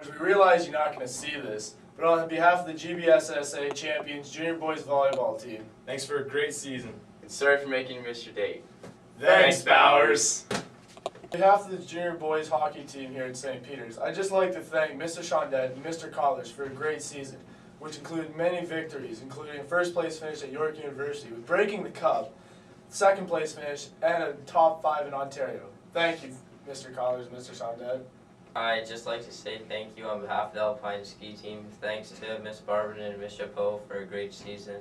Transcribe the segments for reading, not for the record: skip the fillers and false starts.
We realize you're not going to see this, but on behalf of the GBSSA Champions Junior Boys Volleyball Team, thanks for a great season. And sorry for making you miss your date. Thanks, Bowers! On behalf of the Junior Boys Hockey Team here at St. Peter's, I'd just like to thank Mr. Shondet and Mr. Collars for a great season, which included many victories, including a first place finish at York University with breaking the cup, second place finish, and a top 5 in Ontario. Thank you, Mr. Collars and Mr. Shondet. I'd just like to say thank you on behalf of the Alpine Ski Team. Thanks to Miss Barberton and Miss Chapeau for a great season,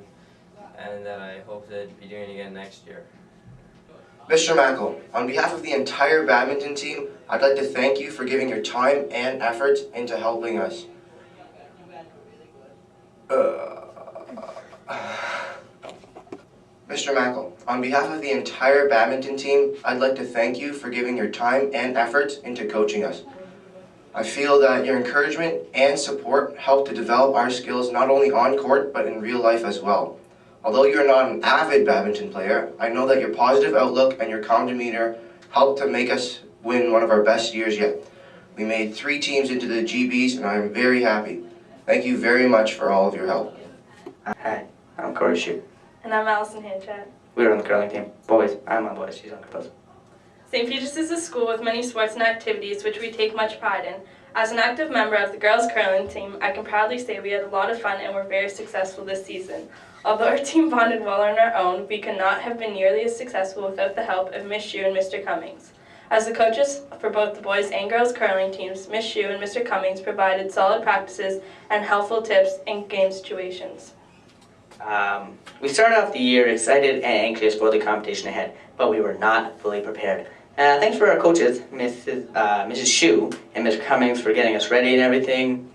and that I hope to be doing again next year. Mr. Mackel, on behalf of the entire badminton team, I'd like to thank you for giving your time and effort into helping us. Mr. Mackel, on behalf of the entire badminton team, I'd like to thank you for giving your time and effort into coaching us. I feel that your encouragement and support help to develop our skills not only on court, but in real life as well. Although you're not an avid badminton player, I know that your positive outlook and your calm demeanor helped to make us win one of our best years yet. We made 3 teams into the GBs, and I am very happy. Thank you very much for all of your help. Hi, I'm Corey Shue. And I'm Allison Hanchett. We're on the curling team. Boys, I'm on boys, she's on girls. St. Peter's is a school with many sports and activities which we take much pride in. As an active member of the girls curling team, I can proudly say we had a lot of fun and were very successful this season. Although our team bonded well on our own, we could not have been nearly as successful without the help of Miss Shue and Mr. Cummings. As the coaches for both the boys and girls curling teams, Miss Shue and Mr. Cummings provided solid practices and helpful tips in game situations. We started off the year excited and anxious for the competition ahead, but we were not fully prepared. Thanks for our coaches, Mrs. Shue and Mr. Cummings, for getting us ready and everything.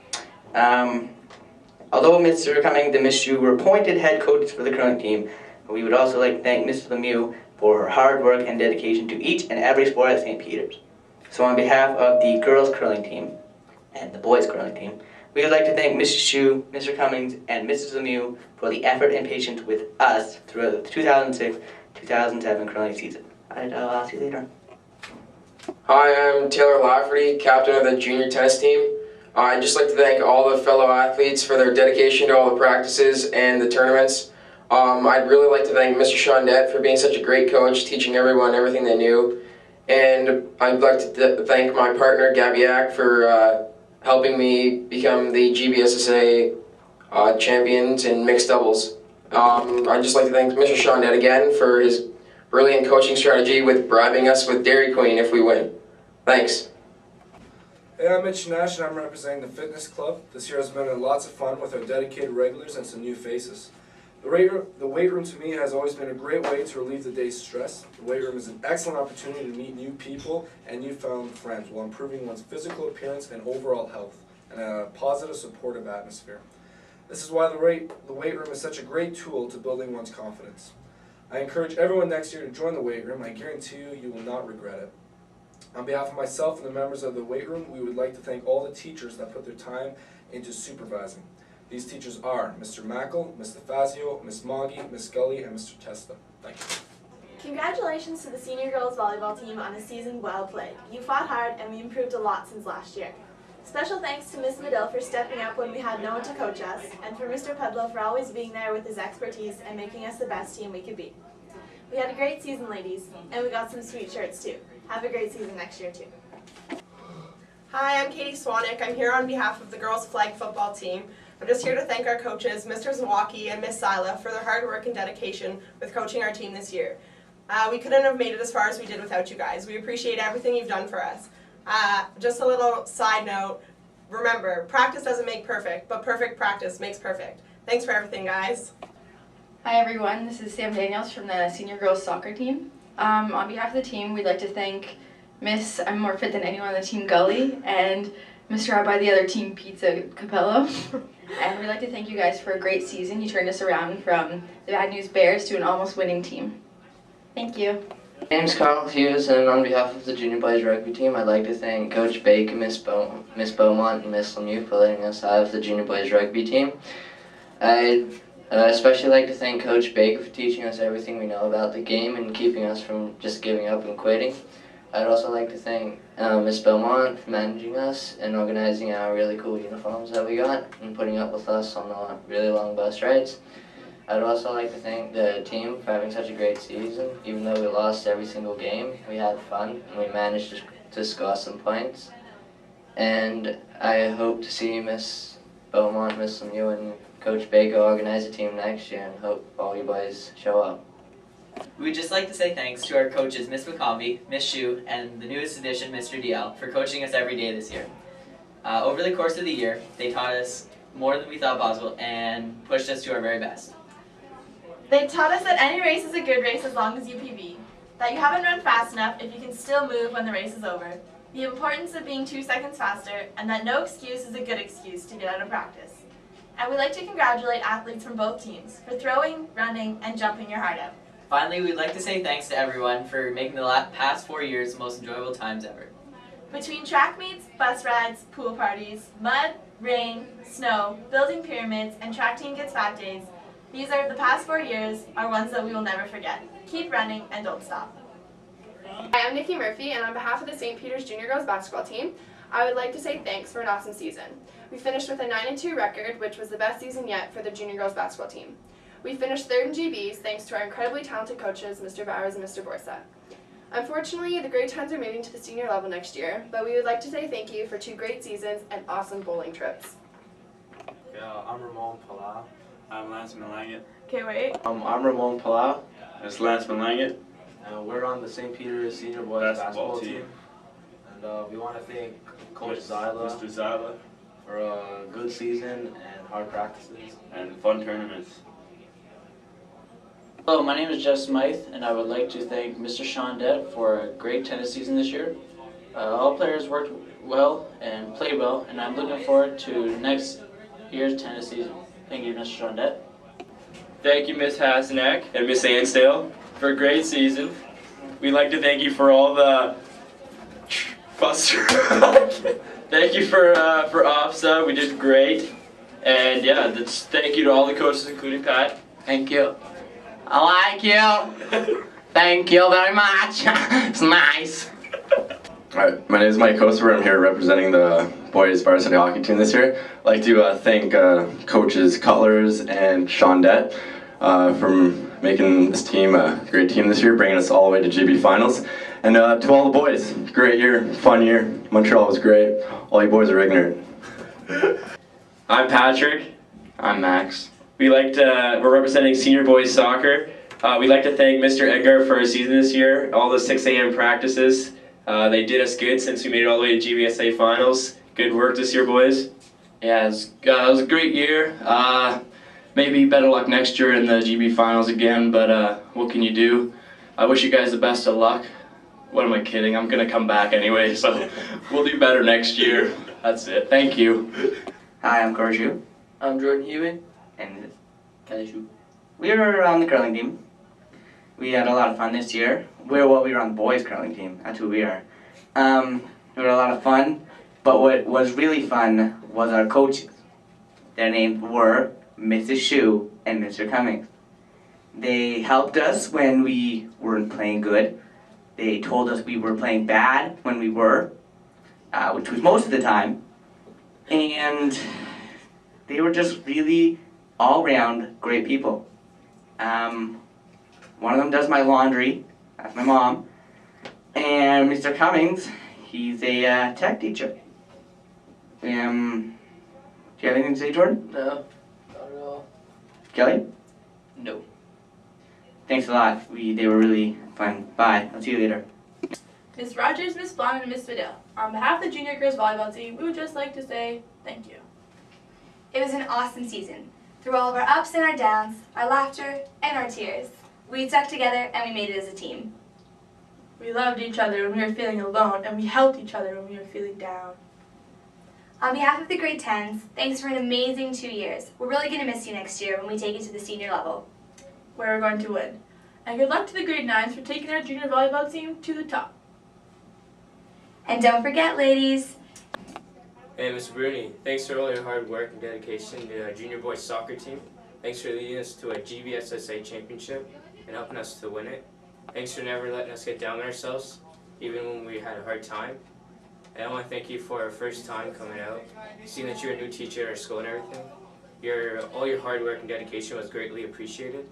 Although Mr. Cummings and Miss Shue were appointed head coaches for the curling team, we would also like to thank Mrs. Lemieux for her hard work and dedication to each and every sport at St. Peter's. So on behalf of the girls curling team and the boys curling team, we would like to thank Mrs. Shue, Mr. Cummings, and Mrs. Lemieux for the effort and patience with us throughout the 2006-2007 curling season. I'll see you later. Hi, I'm Taylor Lafferty, captain of the junior tennis team. I'd just like to thank all the fellow athletes for their dedication to all the practices and the tournaments. I'd really like to thank Mr. Shondet for being such a great coach, teaching everyone everything they knew. And I'd like to thank my partner, Gabiak, for helping me become the GBSSA champions in mixed doubles. I'd just like to thank Mr. Shondet again for his brilliant coaching strategy with bribing us with Dairy Queen if we win. Thanks. Hey, I'm Mitch Nash and I'm representing the fitness club. This year has been lots of fun with our dedicated regulars and some new faces. The weight room to me has always been a great way to relieve the day's stress. The weight room is an excellent opportunity to meet new people and newfound friends while improving one's physical appearance and overall health, and a positive, supportive atmosphere. This is why the weight room is such a great tool to building one's confidence. I encourage everyone next year to join the weight room. I guarantee you will not regret it. On behalf of myself and the members of the weight room, we would like to thank all the teachers that put their time into supervising. These teachers are Mr. Mackel, Ms. Fazio, Ms. Moggy, Ms. Scully, and Mr. Testa. Thank you. Congratulations to the senior girls volleyball team on a season well played. You fought hard and we improved a lot since last year. Special thanks to Ms. Medill for stepping up when we had no one to coach us, and for Mr. Pudlow for always being there with his expertise and making us the best team we could be. We had a great season, ladies, and we got some sweet shirts too. Have a great season next year too. Hi, I'm Katie Swanik. I'm here on behalf of the girls flag football team. I'm just here to thank our coaches, Mr. Zawacki and Miss Sila, for their hard work and dedication with coaching our team this year. We couldn't have made it as far as we did without you guys. We appreciate everything you've done for us. Just a little side note, remember, practice doesn't make perfect, but perfect practice makes perfect. Thanks for everything, guys. Hi everyone, this is Sam Daniels from the senior girls soccer team. On behalf of the team, we'd like to thank Miss I'm More Fit Than Anyone on the team Gully and Mr. Rabbi the other team Pizza Capello. And we'd like to thank you guys for a great season. You turned us around from the Bad News Bears to an almost winning team. Thank you. My name's Carl Hughes, and on behalf of the junior boys rugby team, I'd like to thank Coach Bake, Miss Beaumont, and Miss Lemieux for letting us have the junior boys rugby team. I'd especially like to thank Coach Bake for teaching us everything we know about the game and keeping us from just giving up and quitting. I'd also like to thank Miss Beaumont for managing us and organizing our really cool uniforms that we got and putting up with us on the really long bus rides. I'd also like to thank the team for having such a great season. Even though we lost every single game, we had fun and we managed to score some points. And I hope to see Miss Beaumont, Miss Lemieux, and Coach Baker organize a team next year, and hope all you boys show up. We'd just like to say thanks to our coaches, Miss McCombie, Miss Shu, and the newest addition, Mr. DL, for coaching us every day this year. Over the course of the year, they taught us more than we thought possible and pushed us to our very best. They taught us that any race is a good race as long as you PB, that you haven't run fast enough if you can still move when the race is over, the importance of being 2 seconds faster, and that no excuse is a good excuse to get out of practice. And we'd like to congratulate athletes from both teams for throwing, running, and jumping your heart out. Finally, we'd like to say thanks to everyone for making the past 4 years the most enjoyable times ever. Between track meets, bus rides, pool parties, mud, rain, snow, building pyramids, and track team gets fat days, these are the past 4 years are ones that we will never forget. Keep running and don't stop. Hi, I'm Nikki Murphy, and on behalf of the St. Peter's Junior Girls Basketball team, I would like to say thanks for an awesome season. We finished with a 9-2 record, which was the best season yet for the Junior Girls Basketball team. We finished 3rd in GBs thanks to our incredibly talented coaches, Mr. Bowers and Mr. Borsa. Unfortunately, the grade 10s are moving to the senior level next year, but we would like to say thank you for 2 great seasons and awesome bowling trips. Yeah, I'm Ramon Palau. I'm Lance Malangit. Okay, wait. I'm Ramon Palau. It's Lance Malangit. And we're on the St. Peter's Senior Boys Basketball team. And we want to thank Coach Zyla, Mr. Zyla, for a good season and hard practices and fun tournaments. Hello, my name is Jeff Smythe, and I would like to thank Mr. Shondette for a great tennis season this year. All players worked well and played well, and I'm looking forward to next year's tennis season. Thank you, Mr. Shondette. Thank you, Ms. Hasenack and Ms. Ansdale, for a great season. We'd like to thank you for all the thank you for OFSA. We did great. And yeah, thank you to all the coaches, including Pat. Thank you. I like you. Thank you very much. It's nice. Alright, my name is Mike Kosover. I'm here representing the boys varsity hockey team this year. I'd like to thank coaches Cutlers and Shondette for making this team a great team this year, bringing us all the way to GB finals. And to all the boys, great year, fun year. Montreal was great. All you boys are ignorant. I'm Patrick. I'm Max. We're representing senior boys soccer. We'd like to thank Mr. Edgar for his season this year, all the 6 a.m. practices. They did us good since we made it all the way to GBSA finals. Good work this year, boys. Yeah, it was a great year. Maybe better luck next year in the GB finals again, but what can you do? I wish you guys the best of luck. What am I kidding? I'm going to come back anyway, so we'll do better next year. That's it. Thank you. Hi, I'm Corey Shu. I'm Jordan Hewing. And Kelly Shu. we were on the curling team. We had a lot of fun this year. We were on the boys curling team. That's who we are. We had a lot of fun, but what was really fun was our coaches. Their names were Mrs. Shu and Mr. Cummings. They helped us when we weren't playing good. They told us we were playing bad when we were, which was most of the time. And they were just really all-round great people. One of them does my laundry. That's my mom. And Mr. Cummings, he's a tech teacher. Do you have anything to say, Jordan? No, not at all. Kelly? No. Thanks a lot. They were really fun. Bye. I'll see you later. Ms. Rogers, Ms. Blonde, and Ms. Vidal. On behalf of the Junior Girls Volleyball team, we would just like to say thank you. It was an awesome season. Through all of our ups and our downs, our laughter and our tears, we stuck together and we made it as a team. We loved each other when we were feeling alone, and we helped each other when we were feeling down. On behalf of the grade 10s, thanks for an amazing 2 years. We're really going to miss you next year when we take it to the senior level, where we're going to win. And good luck to the grade 9s for taking our junior volleyball team to the top. And don't forget, ladies. Hey, Mr. Bruni, thanks for all your hard work and dedication to our junior boys soccer team. Thanks for leading us to a GBSSA championship and helping us to win it. Thanks for never letting us get down on ourselves. even when we had a hard time. And I want to thank you for our first time coming out, seeing that you're a new teacher at our school and everything. All your hard work and dedication was greatly appreciated,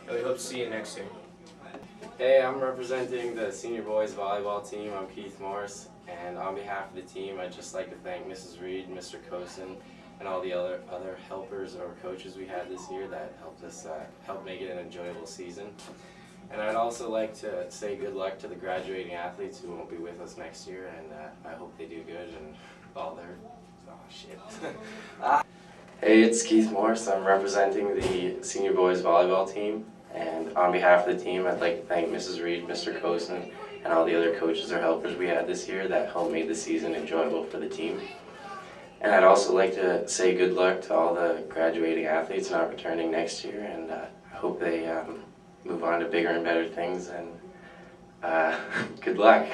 and we hope to see you next year. Hey, I'm representing the senior boys volleyball team. I'm Keith Morris, and on behalf of the team, I'd just like to thank Mrs. Reed, Mr. Cosin, and all the other helpers or coaches we had this year that helped us help make it an enjoyable season. And I'd also like to say good luck to the graduating athletes who won't be with us next year, and I hope they do good and all their, oh shit. Hey, it's Keith Morris. I'm representing the senior boys volleyball team, and on behalf of the team, I'd like to thank Mrs. Reed, Mr. Cosin, and all the other coaches or helpers we had this year that helped make the season enjoyable for the team. And I'd also like to say good luck to all the graduating athletes not returning next year, and I hope they move on to bigger and better things, and good luck.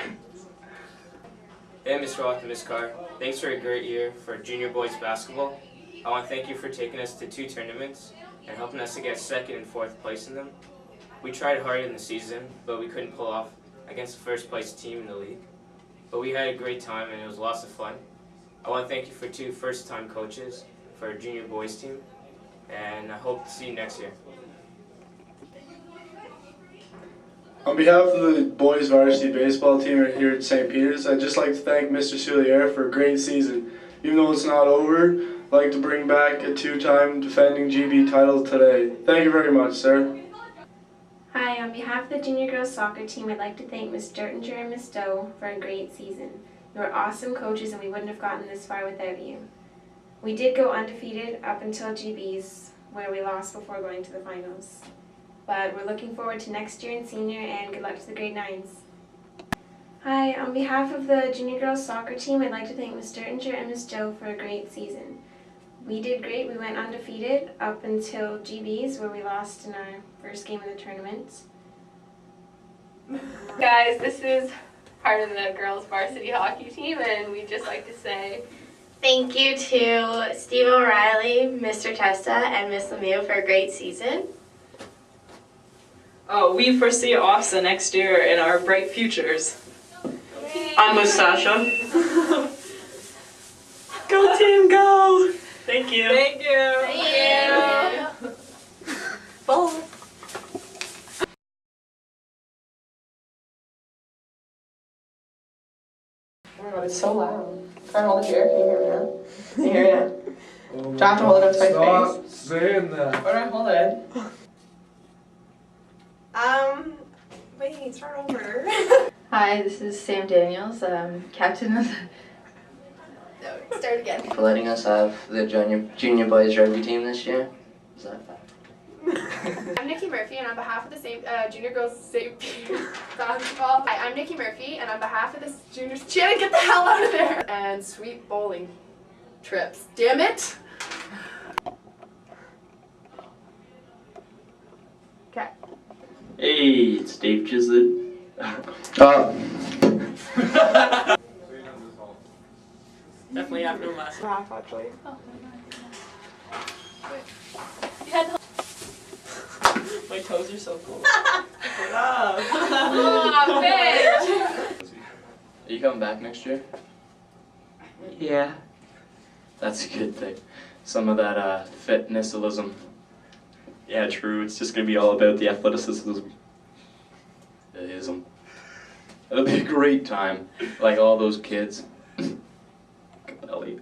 Hey, Ms. Roth and Ms. Carr, thanks for a great year for junior boys basketball. I want to thank you for taking us to 2 tournaments and helping us to get 2nd and 4th place in them. We tried hard in the season, but we couldn't pull off against the 1st place team in the league. But we had a great time and it was lots of fun. I want to thank you for 2 first-time coaches for our junior boys team, and I hope to see you next year. On behalf of the boys varsity baseball team here at St. Peter's, I'd just like to thank Mr. Soulier for a great season. Even though it's not over, I'd like to bring back a 2-time defending GB title today. Thank you very much, sir. Hi, on behalf of the junior girls soccer team, I'd like to thank Ms. Dertinger and Ms. Doe for a great season. You were awesome coaches and we wouldn't have gotten this far without you. We did go undefeated up until GBs, where we lost before going to the finals. But we're looking forward to next year in senior, and good luck to the grade 9s. Hi, on behalf of the junior girls soccer team, I'd like to thank Ms. Dertinger and Ms. Doe for a great season. We did great. We went undefeated up until GBs, where we lost in our first game of the tournament. Guys, this is part of the girls varsity hockey team, and we'd just like to say thank you to Steve O'Reilly, Mr. Testa, and Miss Lemieux for a great season. We foresee OFSA next year in our bright futures. I'm with Sasha. Go team, go! Thank you. Thank you. Thank you. Bye. Oh my god, it's so loud. Try to hold it here. Can you hear me now? Can you hear me now? Do I have to hold it up to my Stop face? saying that. Where do I hold it? Wait, start over. Hi, this is Sam Daniels, captain of the... No, start again. For letting us have the junior boys rugby team this year. Is that I'm Nikki Murphy, and on behalf of the junior girls St. Peter's basketball. Hi, I'm Nikki Murphy, and on behalf of the juniors, Shannon, get the hell out of there! And sweet bowling trips. Damn it! Okay. Hey, it's Dave Chislett. Definitely after last. Half, actually. My toes are so cool. Oh, bitch! Are you coming back next year? Yeah. That's a good thing. Some of that fitnessalism. Yeah, true. It's just gonna be all about the athleticism. It'll be a great time. Like all those kids. Ellie,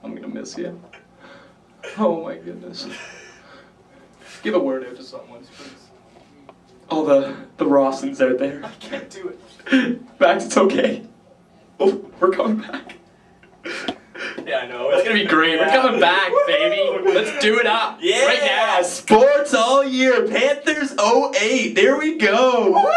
I'm gonna miss you. Oh my goodness. Give a word out to someone, please. Oh, the Rawsons out there. I can't do it. Max, it's okay. Oh, we're coming back. Yeah, I know. It's gonna be great. We're coming back, baby. Let's do it up. Yeah. Right now. Sports all year. Panthers 08. There we go. Woo!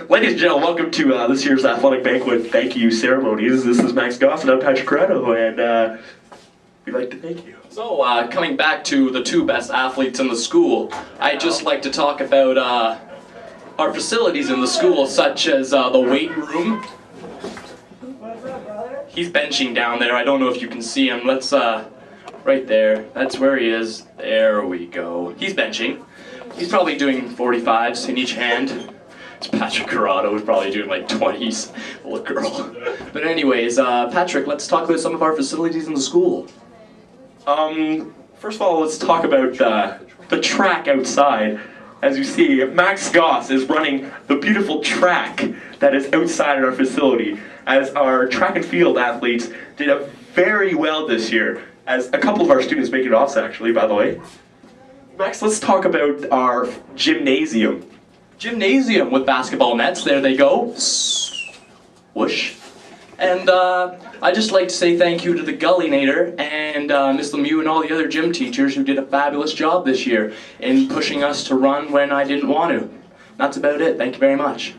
Ladies and gentlemen, welcome to this year's athletic banquet thank you ceremonies. This is Max Goff and I'm Patrick Corretto, and we'd like to thank you. So, coming back to the 2 best athletes in the school, I'd just like to talk about our facilities in the school, such as the weight room. He's benching down there. I don't know if you can see him. Let's, right there. That's where he is. There we go. He's benching. He's probably doing 45s in each hand. It's Patrick Corrado, who's probably doing like 20s. Little girl. But anyways, Patrick, let's talk about some of our facilities in the school. First of all, let's talk about the track outside. As you see, Max Goss is running the beautiful track that is outside our facility, as our track and field athletes did very well this year, as a couple of our students make it off actually, by the way. Next, let's talk about our gymnasium. Gymnasium with basketball nets, there they go. Whoosh. And I'd just like to say thank you to the Gullinator and Miss Lemieux and all the other gym teachers who did a fabulous job this year in pushing us to run when I didn't want to. That's about it. Thank you very much.